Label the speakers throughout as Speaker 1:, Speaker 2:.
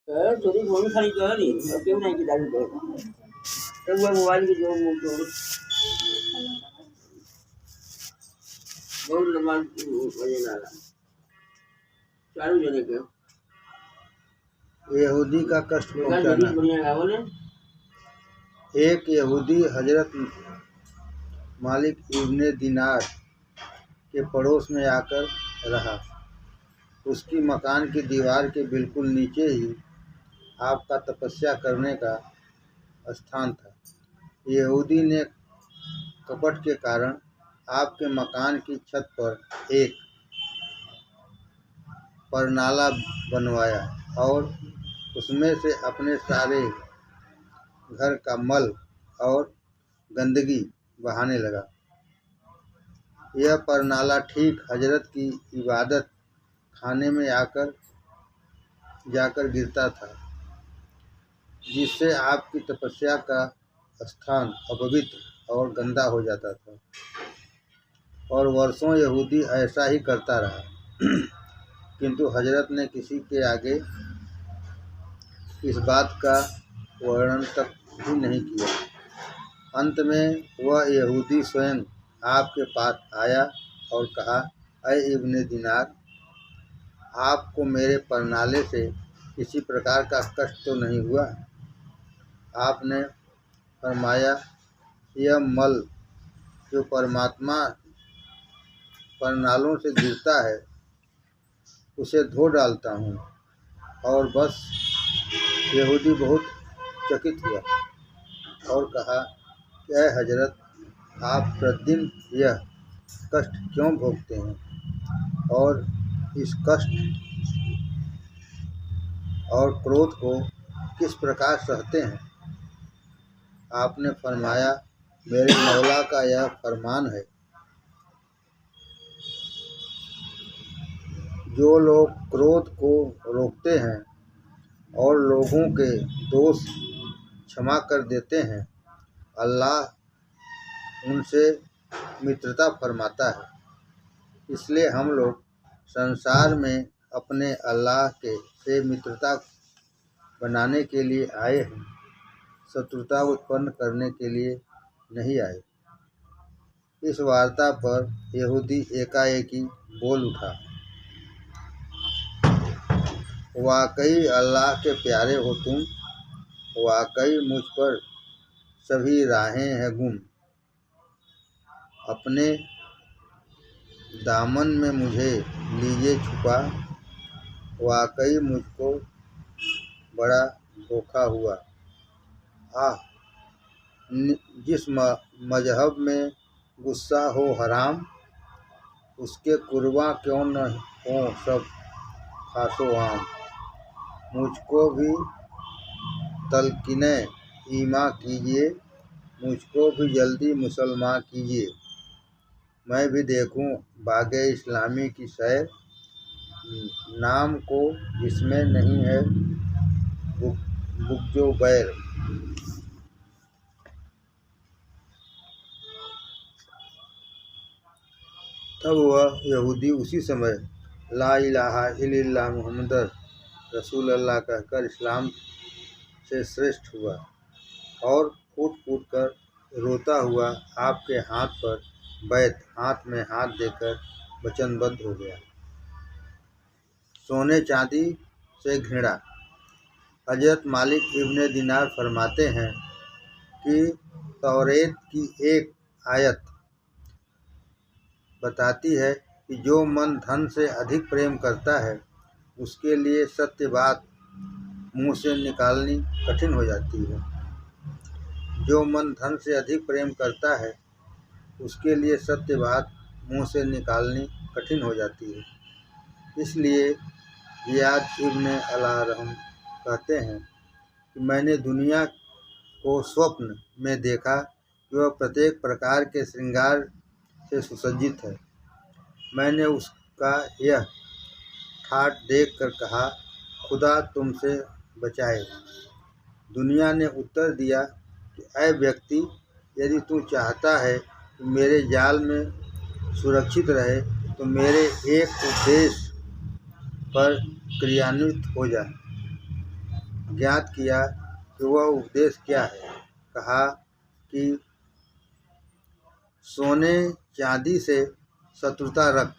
Speaker 1: थोड़ी फोन खाली करी और क्यों नहीं किताब को तो वो मोबाइल की जो मुझको बहुत लंबा वजन आ रहा चालू जने के
Speaker 2: यहूदी का कष्ट पहुंचाना। एक यहूदी हजरत मालिक इब्ने दिनार के पड़ोस में आकर रहा। उसकी मकान की दीवार के बिल्कुल नीचे ही आपका तपस्या करने का स्थान था। यहूदी ने कपट के कारण आपके मकान की छत पर एक परनाला बनवाया और उसमें से अपने सारे घर का मल और गंदगी बहाने लगा। यह परनाला ठीक हजरत की इबादत खाने में जाकर गिरता था, जिससे आपकी तपस्या का स्थान अपवित्र और गंदा हो जाता था। और वर्षों यहूदी ऐसा ही करता रहा, किंतु हजरत ने किसी के आगे इस बात का वर्णन तक भी नहीं किया। अंत में वह यहूदी स्वयं आपके पास आया और कहा, ऐ इब्ने दिनार, आपको मेरे परनाले से किसी प्रकार का कष्ट तो नहीं हुआ? आपने फरमाया, यह मल जो परमात्मा परनालों से गिरता है उसे धो डालता हूँ। और बस। यहूदी बहुत चकित हुआ और कहा, ऐ हजरत, आप प्रतिदिन यह कष्ट क्यों भोगते हैं और इस कष्ट और क्रोध को किस प्रकार सहते हैं? आपने फरमाया, मेरे मौला का यह फरमान है, जो लोग क्रोध को रोकते हैं और लोगों के दोष क्षमा कर देते हैं, अल्लाह उनसे मित्रता फरमाता है। इसलिए हम लोग संसार में अपने अल्लाह से मित्रता बनाने के लिए आए हैं, शत्रुता उत्पन्न करने के लिए नहीं आए। इस वार्ता पर यहूदी एकाएकी बोल उठा, वाकई अल्लाह के प्यारे हो तुम, वाकई मुझ पर सभी राहें हैं गुम। अपने दामन में मुझे लीजिए छुपा, वाकई मुझको बड़ा धोखा हुआ। आह, जिस मजहब में गुस्सा हो हराम, उसके कुर्बां क्यों न हो सब खासो आम। मुझको भी तलकीने ईमा कीजिए, मुझको भी जल्दी मुसलमान कीजिए। मैं भी देखूं बागे इस्लामी की सैर, नाम को जिसमें नहीं है बुग़्ज़ो बैर। तब वह यहूदी उसी समय ला इलाहा इल्लल्लाह मुहम्मद रसूलुल्लाह कहकर इस्लाम से श्रेष्ठ हुआ और फूट फूट कर रोता हुआ आपके हाथ पर बैत हाथ में हाथ देकर वचनबद्ध हो गया। सोने चांदी से घृणा। हजरत मालिक इब्ने दिनार फरमाते हैं कि तौरेत की एक आयत बताती है कि जो मन धन से अधिक प्रेम करता है उसके लिए सत्य बात मुंह से निकालनी कठिन हो जाती है। जो मन धन से अधिक प्रेम करता है उसके लिए सत्य बात मुंह से निकालनी कठिन हो जाती है। इसलिए ज़ियाद इब्ने अल-रहम कहते हैं कि मैंने दुनिया को स्वप्न में देखा कि वह प्रत्येक प्रकार के श्रृंगार से सुसज्जित है। मैंने उसका यह ठाट देख कर कहा, खुदा तुमसे बचाए। दुनिया ने उत्तर दिया कि ऐ व्यक्ति, यदि तू चाहता है कि मेरे जाल में सुरक्षित रहे तो मेरे एक उपदेश पर क्रियान्वित हो जा। ज्ञात किया कि वह उपदेश क्या है। कहा कि सोने चांदी से शत्रुता रख,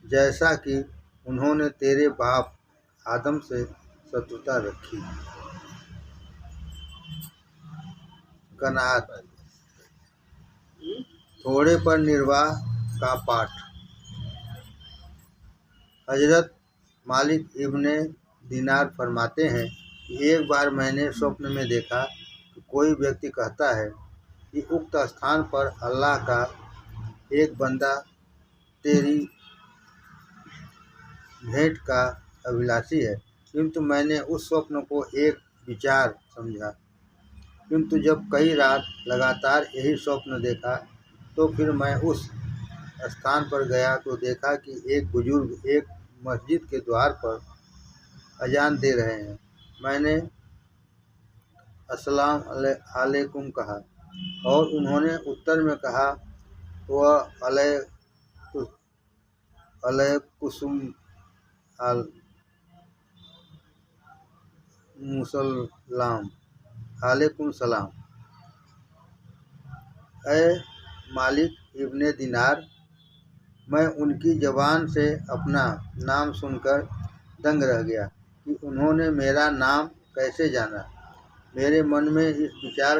Speaker 2: जैसा कि उन्होंने तेरे बाप आदम से शत्रुता रखी। कनात थोड़े पर निर्वाह का पाठ। हजरत मालिक इब्ने दीनार फरमाते हैं कि एक बार मैंने स्वप्न में देखा कि कोई व्यक्ति कहता है कि उक्त स्थान पर अल्लाह का एक बंदा तेरी भेंट का अभिलाषी है, किंतु मैंने उस स्वप्न को एक विचार समझा। किंतु जब कई रात लगातार यही स्वप्न देखा तो फिर मैं उस स्थान पर गया तो देखा कि एक बुजुर्ग एक मस्जिद के द्वार पर अजान दे रहे हैं। मैंने अस्सलाम अलैकुम कहा और उन्होंने उत्तर में कहा वह अलैकुम वालेकुम सलाम। ऐ मालिक इब्ने दीनार, मैं उनकी ज़बान से अपना नाम सुनकर दंग रह गया कि उन्होंने मेरा नाम कैसे जाना। मेरे मन में इस विचार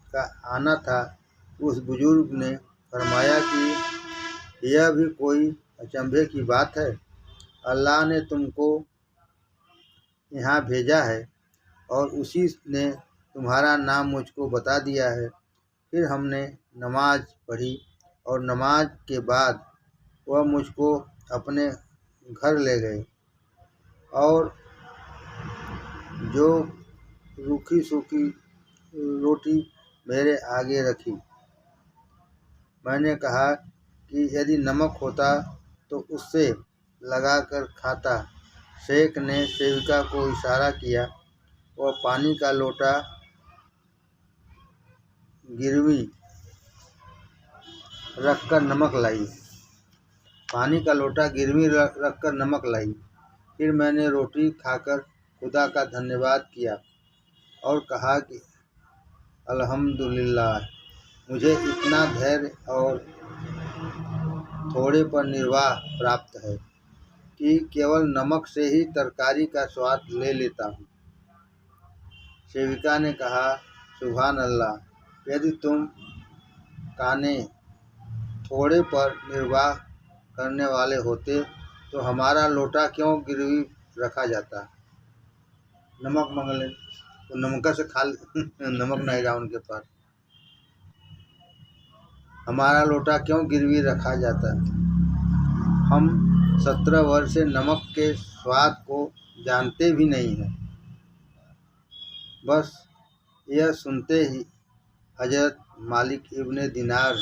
Speaker 2: का आना था। उस बुजुर्ग ने फरमाया कि यह भी कोई अचंभे की बात है। अल्लाह ने तुमको यहाँ भेजा है और उसी ने तुम्हारा नाम मुझको बता दिया है। फिर हमने नमाज पढ़ी और नमाज के बाद वह मुझको अपने घर ले गए और जो रूखी सूखी रोटी मेरे आगे रखी। मैंने कहा कि यदि नमक होता तो उससे लगाकर खाता। शेख ने सेविका को इशारा किया। वह पानी का लोटा गिरवी रखकर नमक लाई। फिर मैंने रोटी खाकर खुदा का धन्यवाद किया और कहा कि अल्हम्दुलिल्लाह, मुझे इतना धैर्य और थोड़े पर निर्वाह प्राप्त है कि केवल नमक से ही तरकारी का स्वाद ले लेता हूँ। सेविका ने कहा, सुभान अल्लाह, यदि तुम काने थोड़े पर निर्वाह करने वाले होते तो हमारा लोटा क्यों गिरवी रखा जाता। नमक मंग ले तो नमक से खा नमक नहीं रहा उनके पास। हमारा लोटा क्यों गिरवी रखा जाता। हम 17 वर्ष से नमक के स्वाद को जानते भी नहीं हैं। बस यह सुनते ही हजरत मालिक इब्ने दीनार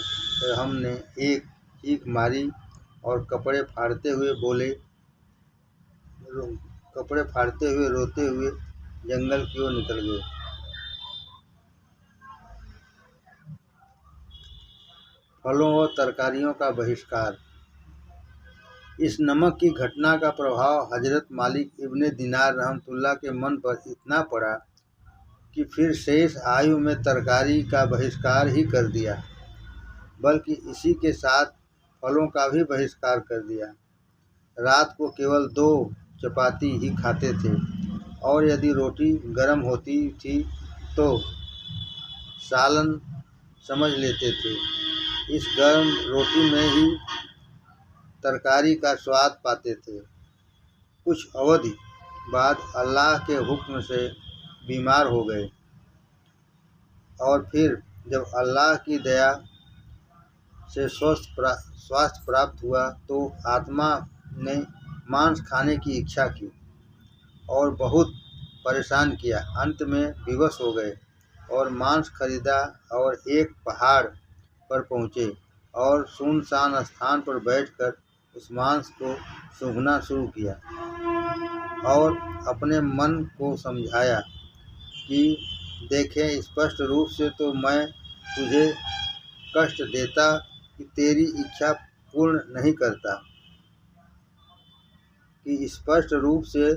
Speaker 2: हमने एक चीख मारी और कपड़े फाड़ते हुए रोते हुए जंगल की ओर निकल गए। फलों और तरकारियों का बहिष्कार। इस नमक की घटना का प्रभाव हजरत मालिक इब्ने दीनार रहमतुल्लाह के मन पर इतना पड़ा कि फिर शेष आयु में तरकारी का बहिष्कार ही कर दिया, बल्कि इसी के साथ फलों का भी बहिष्कार कर दिया। रात को केवल 2 चपाती ही खाते थे और यदि रोटी गर्म होती थी तो सालन समझ लेते थे। इस गर्म रोटी में ही तरकारी का स्वाद पाते थे। कुछ अवधि बाद अल्लाह के हुक्म से बीमार हो गए और फिर जब अल्लाह की दया से स्वास्थ्य प्राप्त हुआ तो आत्मा ने मांस खाने की इच्छा की और बहुत परेशान किया। अंत में विवश हो गए और मांस खरीदा और एक पहाड़ पर पहुँचे और सुनसान स्थान पर बैठकर उस मांस को सूंघना शुरू किया और अपने मन को समझाया कि देखें, स्पष्ट रूप से तो मैं तुझे कष्ट देता कि तेरी इच्छा पूर्ण नहीं करता, कि स्पष्ट रूप से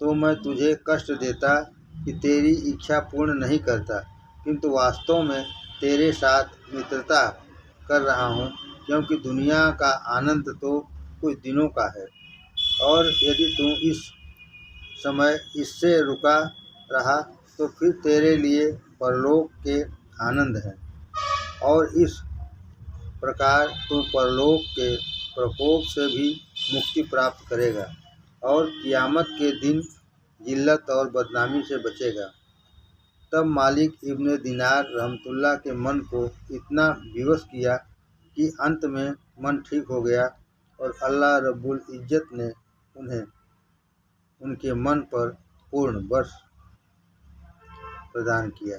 Speaker 2: तो मैं तुझे कष्ट देता कि तेरी इच्छा पूर्ण नहीं करता, किंतु वास्तव में तेरे साथ मित्रता कर रहा हूँ, क्योंकि दुनिया का आनंद तो कुछ दिनों का है, और यदि तू इस समय इससे रुका रहा तो फिर तेरे लिए परलोक के आनंद हैं, और इस प्रकार तू परलोक के प्रकोप से भी मुक्ति प्राप्त करेगा और क़ियामत के दिन जिल्लत और बदनामी से बचेगा। तब मालिक इब्ने दीनार रहमतुल्लाह के मन को इतना विवश किया कि अंत में मन ठीक हो गया और अल्लाह रब्बुल इज़्ज़त ने उन्हें उनके मन पर पूर्ण बस प्रदान किया।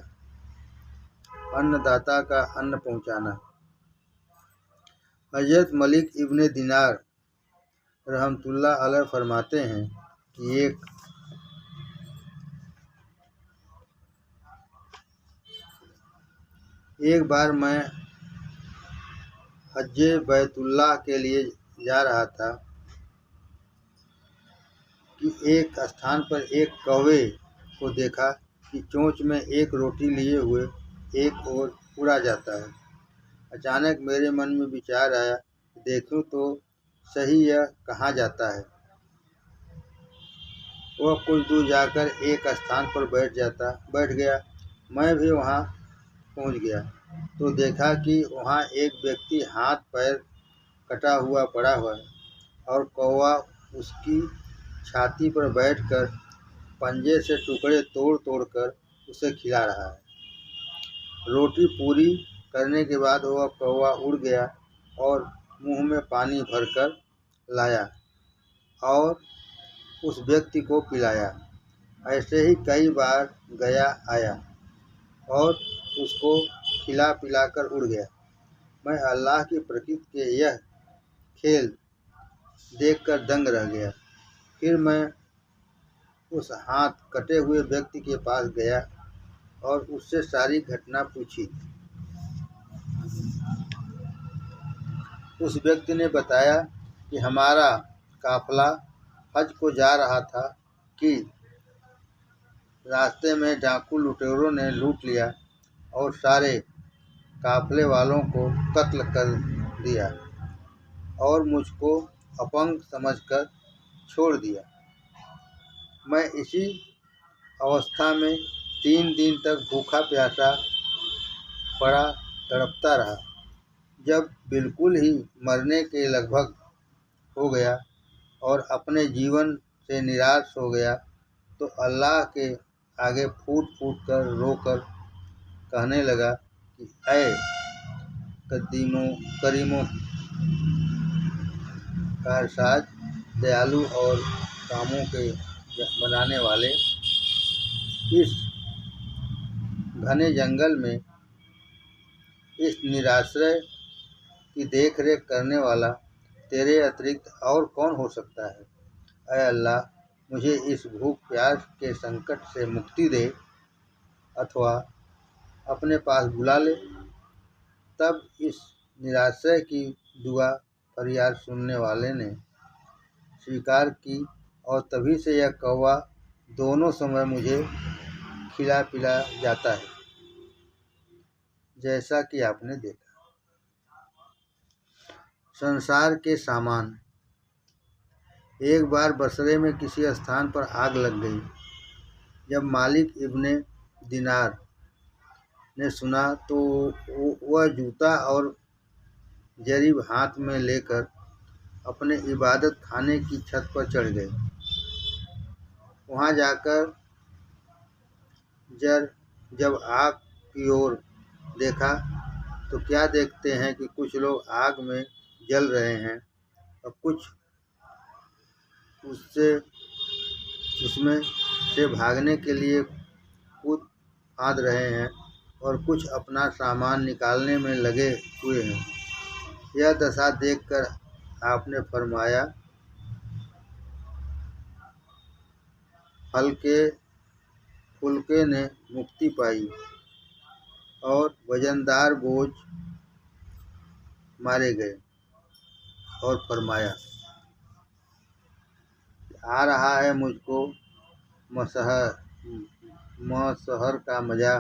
Speaker 2: अन्नदाता का अन्न पहुँचाना। हज़रत मलिक इब्ने दीनार रहमतुल्लाह अलैह फरमाते हैं कि एक बार मैं हज्जे बैतुल्लाह के लिए जा रहा था कि एक स्थान पर एक कौवे को देखा कि चोंच में एक रोटी लिए हुए एक ओर उड़ा जाता है। अचानक मेरे मन में विचार आया, देखूं तो सही यह कहाँ जाता है। वह कुछ दूर जाकर एक स्थान पर बैठ गया। मैं भी वहाँ पहुँच गया तो देखा कि वहाँ एक व्यक्ति हाथ पैर कटा हुआ पड़ा हुआ है और कौवा उसकी छाती पर बैठकर पंजे से टुकड़े तोड़ तोड़ कर उसे खिला रहा है। रोटी पूरी करने के बाद वह कौवा उड़ गया और मुंह में पानी भरकर लाया और उस व्यक्ति को पिलाया। ऐसे ही कई बार गया आया और उसको खिला पिलाकर उड़ गया। मैं अल्लाह की प्रकृति के यह खेल देखकर दंग रह गया। फिर मैं उस हाथ कटे हुए व्यक्ति के पास गया और उससे सारी घटना पूछी। उस व्यक्ति ने बताया कि हमारा काफिला हज को जा रहा था कि रास्ते में डाकू लुटेरों ने लूट लिया और सारे काफिले वालों को कत्ल कर दिया और मुझको अपंग समझकर छोड़ दिया। मैं इसी अवस्था में 3 दिन तक भूखा प्यासा पड़ा तड़पता रहा। जब बिल्कुल ही मरने के लगभग हो गया और अपने जीवन से निराश हो गया तो अल्लाह के आगे फूट फूट कर रोकर कहने लगा कि ऐ करीमों कारसाज, दयालु और कामों के बनाने वाले, इस घने जंगल में इस निराश्रय की देखरेख करने वाला तेरे अतिरिक्त और कौन हो सकता है। ऐ अल्लाह, मुझे इस भूख प्यास के संकट से मुक्ति दे अथवा अपने पास बुला ले। तब इस निराश्रय की दुआ फरियाद सुनने वाले ने स्वीकार की और तभी से यह कौवा दोनों समय मुझे खिला पिला जाता है, जैसा कि आपने देखा। संसार के सामान। एक बार बसरे में किसी स्थान पर आग लग गई। जब मालिक इब्ने दीनार ने सुना तो वह जूता और जरीब हाथ में लेकर अपने इबादत खाने की छत पर चढ़ गए। वहां जाकर जब आग की ओर देखा तो क्या देखते हैं कि कुछ लोग आग में जल रहे हैं और कुछ उसमें से भागने के लिए कूद फांद रहे हैं और कुछ अपना सामान निकालने में लगे हुए हैं। यह दशा देखकर आपने फरमाया, हल्के फुल्के ने मुक्ति पाई और वजनदार बोझ मारे गए और फरमाया, आ रहा है मुझको मसहर का मजा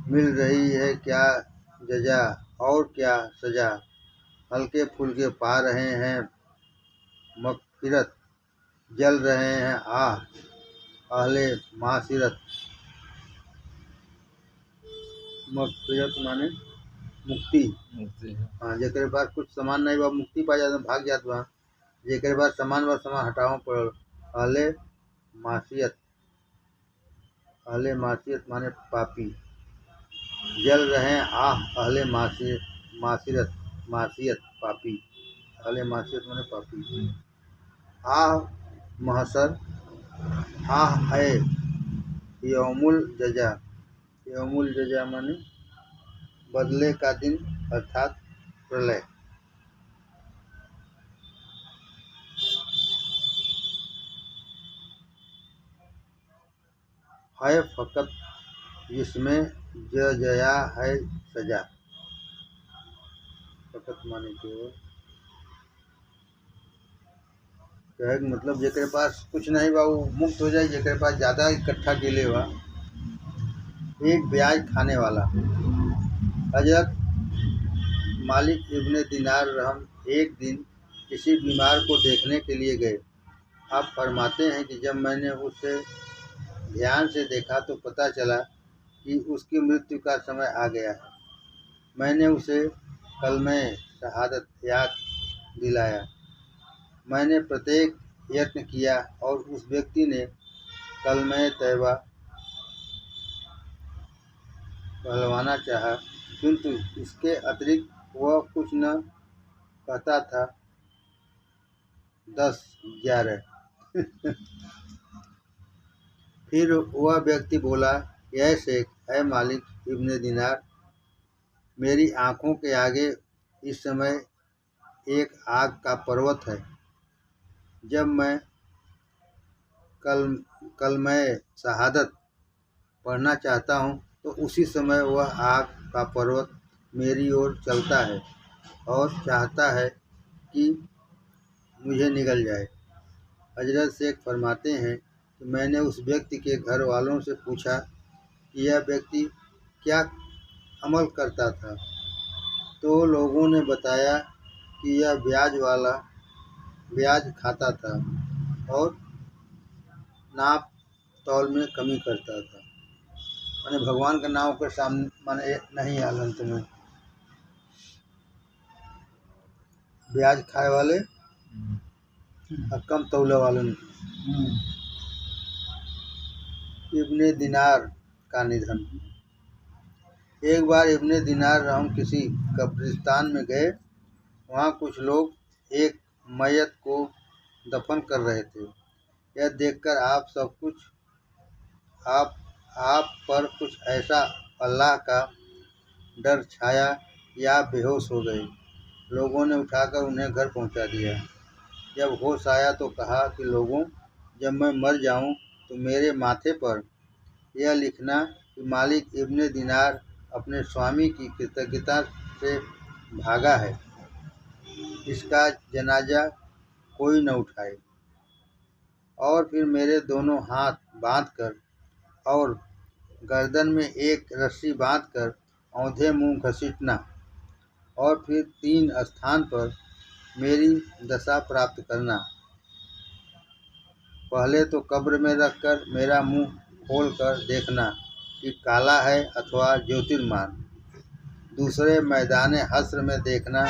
Speaker 2: मिल रही है क्या जजा और क्या सजा, हल्के फुल्के पा रहे हैं मगफिरत, जल रहे हैं अहले मासिरत। मगफिरत माने मुक्ति। हाँ, जेकरे पास कुछ सामान नहीं बा मुक्ति पा जाता भाग जात बा, जेकरे पास सामान बा सामान हटावा पड़ल। अहले मासियत माने पापी, जल रहे हैं अहले मासियत पापी, अहले मासियत माने पापी। महसर है यौमुल जजा माने बदले का दिन अर्थात प्रलय। है फकत जिसमें जया है सजा, फकत माने केवल कहे के मतलब जेकरे पास कुछ नहीं बा वो मुक्त हो जाए, जेकरे पास ज़्यादा इकट्ठा केले बा। एक ब्याज खाने वाला। हजरत मालिक इब्ने दिनार रहम एक दिन किसी बीमार को देखने के लिए गए। आप फरमाते हैं कि जब मैंने उसे ध्यान से देखा तो पता चला कि उसकी मृत्यु का समय आ गया है। मैंने उसे कलमे शहादत याद दिलाया। मैंने प्रत्येक यत्न किया और उस व्यक्ति ने कलमे तैयबा कहलवाना चाहा, किंतु इसके अतिरिक्त वह कुछ न कहता था। 10-11 फिर वह व्यक्ति बोला, यह शेख है मालिक इब्ने दिनार, मेरी आँखों के आगे इस समय एक आग का पर्वत है। जब मैं कलमे शहादत पढ़ना चाहता हूँ तो उसी समय वह आग का पर्वत मेरी ओर चलता है और चाहता है कि मुझे निगल जाए। हजरत शेख फरमाते हैं कि मैंने उस व्यक्ति के घर वालों से पूछा कि यह व्यक्ति क्या अमल करता था, तो लोगों ने बताया कि यह ब्याज खाता था और नाप तौल में कमी करता था। माने भगवान का नाम के सामने माने नहीं आल अंत में। ब्याज खाए वाले और कम तौले वाले। इब्ने दिनार का निधन। एक बार इब्ने दिनार रहम किसी कब्रिस्तान में गए। वहाँ कुछ लोग एक मैयत को दफन कर रहे थे। यह देखकर आप पर कुछ ऐसा अल्लाह का डर छाया या बेहोश हो गए। लोगों ने उठाकर उन्हें घर पहुंचा दिया। जब होश आया तो कहा कि लोगों, जब मैं मर जाऊं तो मेरे माथे पर यह लिखना कि मालिक इब्ने दिनार अपने स्वामी की कृतज्ञता से भागा है, इसका जनाजा कोई न उठाए। और फिर मेरे दोनों हाथ बांधकर और गर्दन में एक रस्सी बांधकर औंधे मुंह घसीटना और फिर 3 स्थान पर मेरी दशा प्राप्त करना। पहले तो कब्र में रखकर मेरा मुंह खोलकर देखना कि काला है अथवा ज्योतिर्मान। दूसरे मैदान हश्र में देखना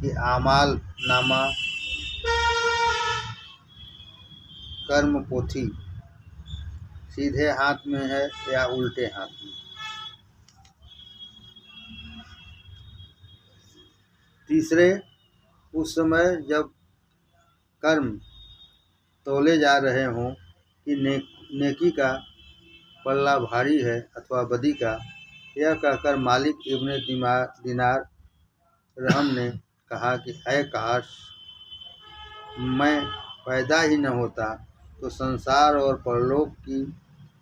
Speaker 2: कि आमाल नामा कर्म पोथी सीधे हाथ में है या उल्टे हाथ में। तीसरे, उस समय जब कर्म तोले जा रहे हों कि नेकी का पल्ला भारी है अथवा बदी का, यह कहकर मालिक इब्ने दिनार रहम ने कहा कि ऐ काश मैं पैदा ही न होता तो संसार और परलोक की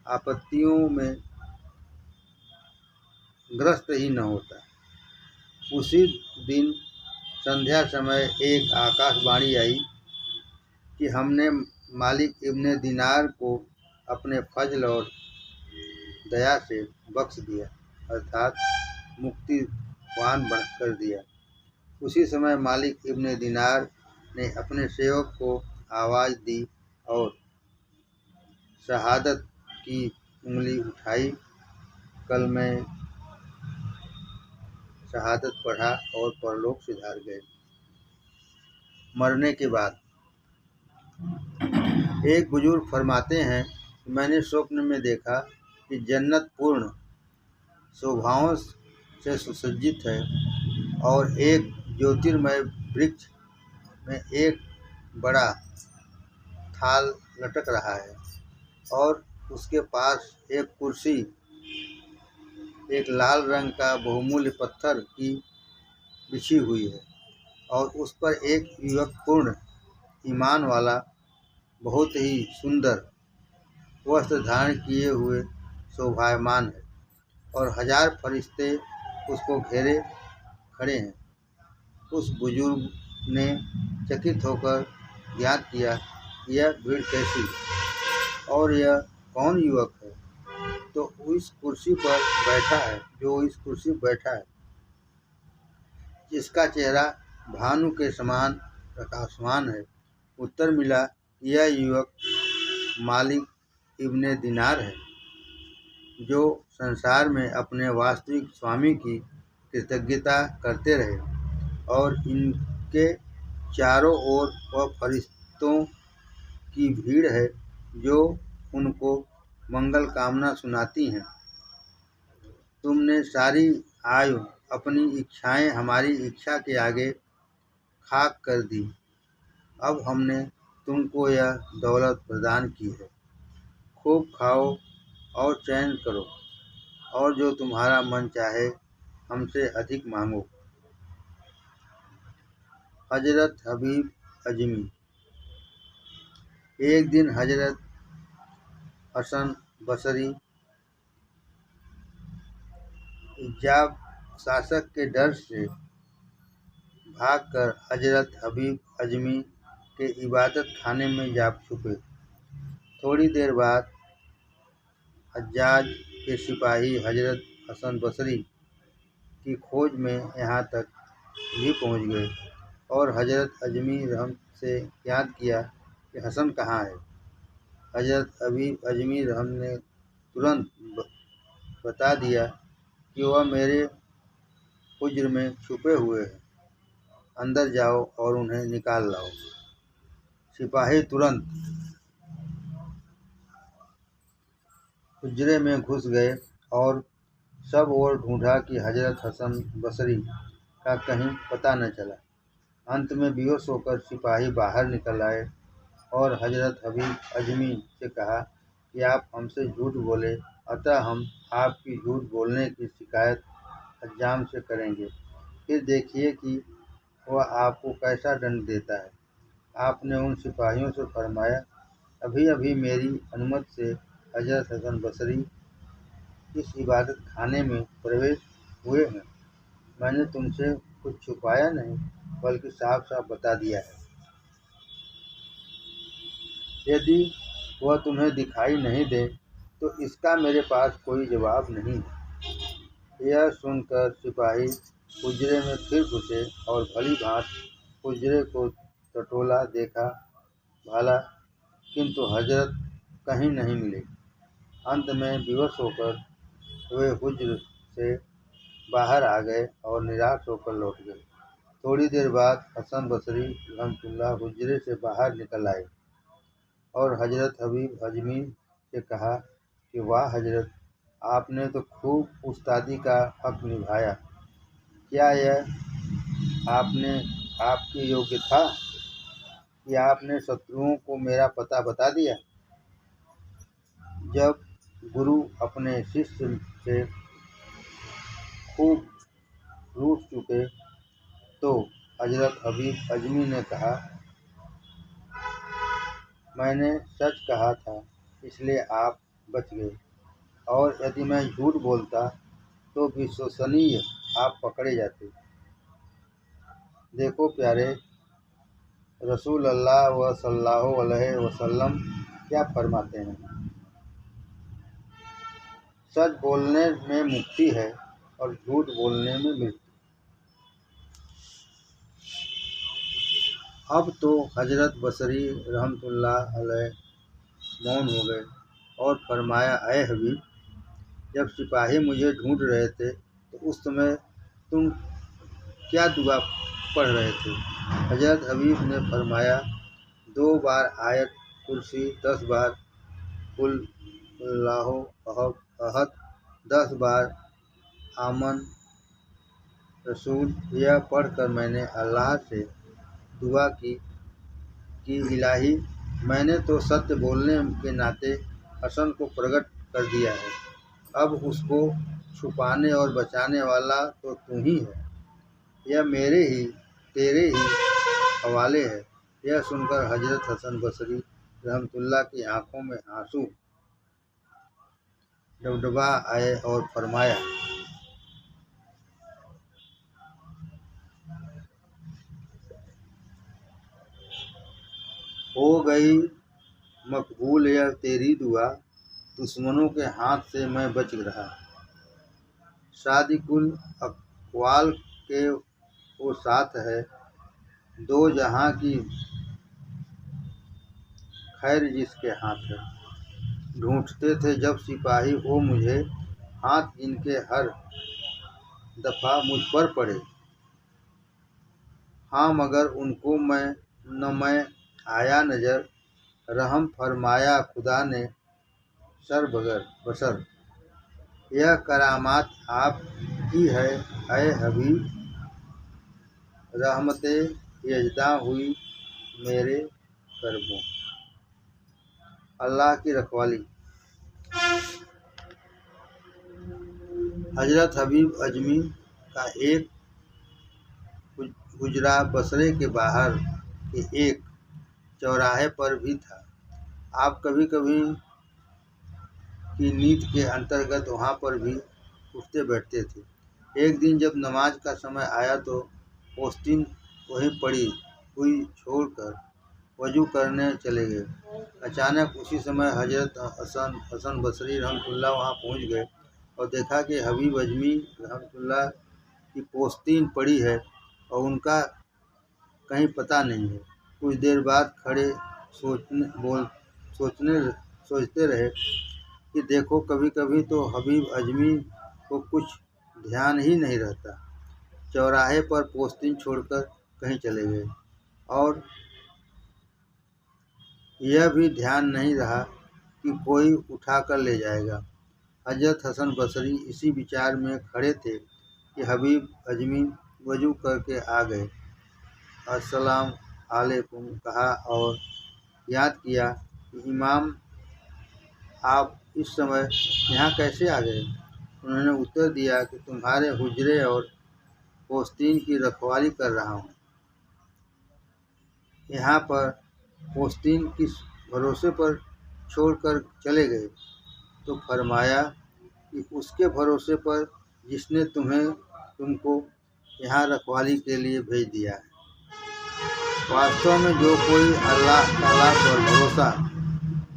Speaker 2: आपत्तियों में ग्रस्त ही न होता। उसी दिन संध्या समय एक आकाशवाणी आई कि हमने मालिक इब्ने दीनार को अपने फजल और दया से बख्श दिया, अर्थात मुक्तिवान कर दिया। उसी समय मालिक इब्ने दीनार ने अपने सेवक को आवाज़ दी और शहादत की उंगली उठाई। कल मैं शहादत पढ़ा और परलोक सिधार गए। मरने के बाद एक बुजुर्ग फरमाते हैं, मैंने स्वप्न में देखा कि जन्नत पूर्ण शोभाओं से सुसज्जित है और एक ज्योतिर्मय वृक्ष में एक बड़ा थाल लटक रहा है और उसके पास एक कुर्सी एक लाल रंग का बहुमूल्य पत्थर की बिछी हुई है और उस पर एक युवक पूर्ण ईमान वाला बहुत ही सुंदर वस्त्र धारण किए हुए शोभायमान है और 1000 फरिश्ते उसको घेरे खड़े हैं। उस बुजुर्ग ने चकित होकर ज्ञात किया, यह भीड़ कैसी और यह कौन युवक है तो इस कुर्सी पर बैठा है, जिसका चेहरा भानु के समान प्रकाशमान है। उत्तर मिला, यह युवक मालिक इब्ने दीनार है, जो संसार में अपने वास्तविक स्वामी की कृतज्ञता करते रहे और इनके चारों ओर वह फरिश्तों की भीड़ है जो उनको मंगल कामना सुनाती हैं। तुमने सारी आयु अपनी इच्छाएं हमारी इच्छा के आगे खाक कर दी। अब हमने तुमको यह दौलत प्रदान की है, खूब खाओ और चैन करो और जो तुम्हारा मन चाहे हमसे अधिक मांगो। हजरत हबीब अजमी। एक दिन हजरत हसन बसरी हिजाब शासक के डर से भागकर हजरत हबीब अजमी के इबादत खाने में जा छुपे। थोड़ी देर बाद हज्जाज के सिपाही हजरत हसन बसरी की खोज में यहाँ तक भी पहुँच गए और हजरत अजमी रहम से याद किया कि हसन कहाँ है। हजरत हबीब अजमी रहम ने तुरंत बता दिया कि वह मेरे हुज्र में छुपे हुए हैं, अंदर जाओ और उन्हें निकाल लाओ। सिपाही तुरंत हुज्रे में घुस गए और सब ओर ढूंढा कि हजरत हसन बसरी का कहीं पता न चला। अंत में बेहोश होकर सिपाही बाहर निकल आए और हजरत हबीब अजमी से कहा कि आप हमसे झूठ बोले, अतः हम आपकी झूठ बोलने की शिकायत हज्जाम से करेंगे, फिर देखिए कि वह आपको कैसा दंड देता है। आपने उन सिपाहियों से फरमाया, अभी अभी मेरी अनुमति से हजरत हसन बसरी इस इबादत खाने में प्रवेश हुए हैं। मैंने तुमसे कुछ छुपाया नहीं, बल्कि साफ साफ बता दिया है। यदि वह तुम्हें दिखाई नहीं दे तो इसका मेरे पास कोई जवाब नहीं है। यह सुनकर सिपाही हुज्रे में फिर घुसे और भली भांति हुज्रे को टटोला देखा भाला, किंतु हजरत कहीं नहीं मिले। अंत में विवश होकर वे हुज्र से बाहर आ गए और निराश होकर लौट गए। थोड़ी देर बाद हसन बसरी रहमतुल्लाह हुज्रे से बाहर निकल आए और हजरत हबीब अजमी से कहा कि वाह हजरत, आपने तो खूब उस्तादी का हक निभाया। क्या यह आपके योग्य था कि आपने शत्रुओं को मेरा पता बता दिया? जब गुरु अपने शिष्य से खूब रूठ चुके तो हजरत हबीब अजमी ने कहा, मैंने सच कहा था इसलिए आप बच गए, और यदि मैं झूठ बोलता तो विश्वसनीय आप पकड़े जाते। देखो प्यारे, रसूल अल्लाह व सल्लल्लाहु अलैहि वसल्लम क्या फरमाते हैं? सच बोलने में मुक्ति है और झूठ बोलने में मृत्यु। अब तो हजरत बसरी रहमतुल्लाह अलैह मौन हो गए और फरमाया, ऐ हबीब, जब सिपाही मुझे ढूंढ रहे थे तो उस समय तुम क्या दुआ पढ़ रहे थे? हजरत हबीब ने फरमाया, 2 बार आयत कुर्सी, 10 बार कुल अल्लाहु अहद, 10 बार आमन रसूल। यह पढ़कर मैंने अल्लाह से दुआ की कि इलाही, मैंने तो सत्य बोलने के नाते हसन को प्रकट कर दिया है, अब उसको छुपाने और बचाने वाला तो तू ही है। यह तेरे ही हवाले है। यह सुनकर हजरत हसन बसरी रहमतुल्लाह की आंखों में आंसू डबडबा आए और फरमाया, हो गई मकबूल यह तेरी दुआ, दुश्मनों के हाथ से मैं बच रहा। सादिकुल अक़वाल के वो साथ है, 2 जहां की खैर जिसके हाथ है। ढूंढते थे जब सिपाही वो मुझे, हाथ जिनके हर दफ़ा मुझ पर पड़े। हाँ मगर उनको मैं आया नज़र, रहम फरमाया खुदा ने सर बसर। यह करामात आप की है ऐ हबीब, रहमते यजदा हुई मेरे करबों। अल्लाह की रखवाली। हजरत हबीब अजमी का एक गुजरा बसरे के बाहर के एक चौराहे पर भी था। आप कभी कभी की नीत के अंतर्गत वहाँ पर भी उठते बैठते थे। एक दिन जब नमाज का समय आया तो पोस्तीन वहीं पड़ी हुई छोड़कर वजू करने चले गए। अचानक उसी समय हजरत हसन बसरी रहमतुल्लाह वहाँ पहुँच गए और देखा कि हबीब अजमी रहमतुल्लाह की पोस्तीन पड़ी है और उनका कहीं पता नहीं है। कुछ देर बाद खड़े सोचते रहे कि देखो, कभी कभी तो हबीब अजमी को कुछ ध्यान ही नहीं रहता। चौराहे पर पोस्तीन छोड़कर कहीं चले गए और यह भी ध्यान नहीं रहा कि कोई उठाकर ले जाएगा। हजरत हसन बसरी इसी विचार में खड़े थे कि हबीब अजमी वजू करके आ गए। अस्सलाम वालेकुम कहा और याद किया कि इमाम, आप इस समय यहाँ कैसे आ गए? उन्होंने उत्तर दिया कि तुम्हारे हुजरे और पोस्तीन की रखवाली कर रहा हूँ। यहाँ पर पोस्तीन किस भरोसे पर छोड़कर चले गए? तो फरमाया कि उसके भरोसे पर जिसने तुमको यहाँ रखवाली के लिए भेज दिया है। वास्तव में जो कोई अल्लाह ताला पर भरोसा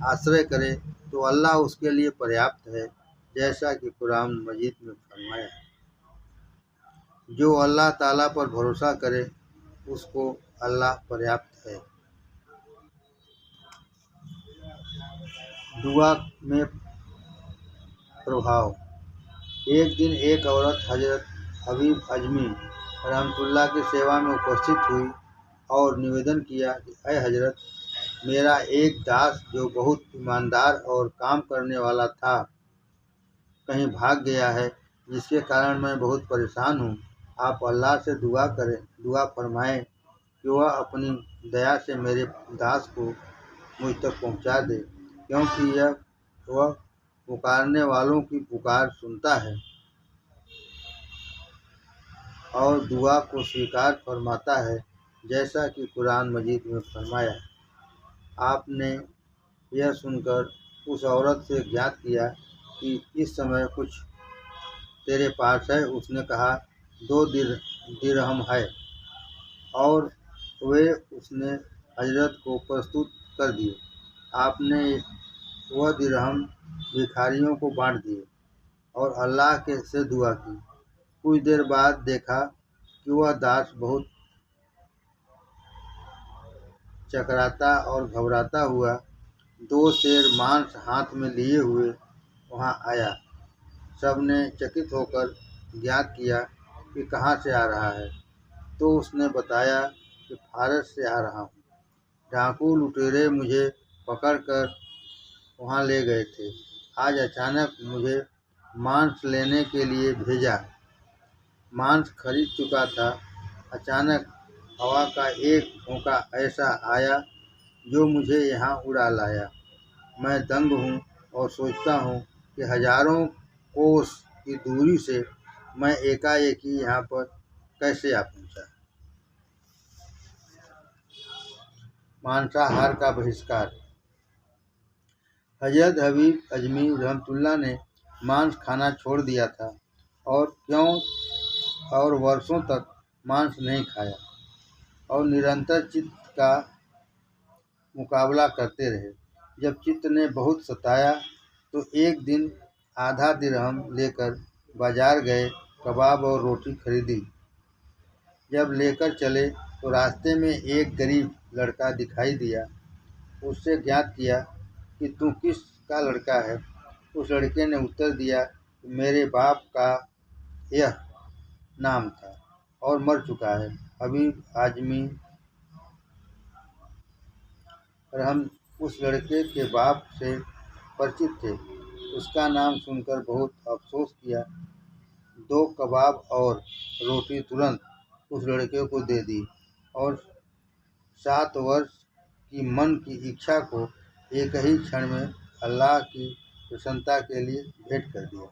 Speaker 2: आश्रय करे तो अल्लाह उसके लिए पर्याप्त है, जैसा कि कुरान मजीद में फरमाया है। जो अल्लाह ताला पर भरोसा करे उसको अल्लाह पर्याप्त है। दुआ में प्रभाव। एक दिन एक औरत हजरत हबीब अजमी रहमतुल्लाह की सेवा में उपस्थित हुई और निवेदन किया कि ऐ हजरत, मेरा एक दास जो बहुत ईमानदार और काम करने वाला था कहीं भाग गया है, जिसके कारण मैं बहुत परेशान हूँ। आप अल्लाह से दुआ फरमाएं कि वह अपनी दया से मेरे दास को मुझ तक पहुँचा दे, क्योंकि वह पुकारने वालों की पुकार सुनता है और दुआ को स्वीकार फरमाता है, जैसा कि कुरान मजीद में फरमाया। आपने यह सुनकर उस औरत से ज्ञात किया कि इस समय कुछ तेरे पास है? उसने कहा, 2 दिरहम है। और वे उसने हजरत को प्रस्तुत कर दिए। आपने वह दिरहम भिखारियों को बांट दिए और अल्लाह के से दुआ की। कुछ देर बाद देखा कि वह दास बहुत चकराता और घबराता हुआ 2 सेर मांस हाथ में लिए हुए वहाँ आया। सबने चकित होकर ज्ञात किया कि कहाँ से आ रहा है, तो उसने बताया कि फारस से आ रहा हूँ। डाकू लुटेरे मुझे पकड़कर वहाँ ले गए थे। आज अचानक मुझे मांस लेने के लिए भेजा। मांस खरीद चुका था। अचानक हवा का एक झोंका ऐसा आया जो मुझे यहाँ उड़ा लाया। मैं दंग हूँ और सोचता हूँ कि हजारों कोस की दूरी से मैं एकाएक ही यहाँ पर कैसे आ पहुँचा। मांसाहार का बहिष्कार। हजरत हबीब अजमी रहमतुल्लाह ने मांस खाना छोड़ दिया था और वर्षों तक मांस नहीं खाया और निरंतर चित्त का मुकाबला करते रहे। जब चित्त ने बहुत सताया तो एक दिन आधा दिरहम लेकर बाजार गए, कबाब और रोटी खरीदी। जब लेकर चले तो रास्ते में एक गरीब लड़का दिखाई दिया। उससे ज्ञात किया कि तू किसका लड़का है। उस लड़के ने उत्तर दिया कि मेरे बाप का यह नाम था और मर चुका है। हबीब आजमी रहम उस लड़के के बाप से परिचित थे। उसका नाम सुनकर बहुत अफसोस किया। 2 कबाब और रोटी तुरंत उस लड़के को दे दी और 7 वर्ष की मन की इच्छा को एक ही क्षण में अल्लाह की प्रसन्नता के लिए भेंट कर दिया।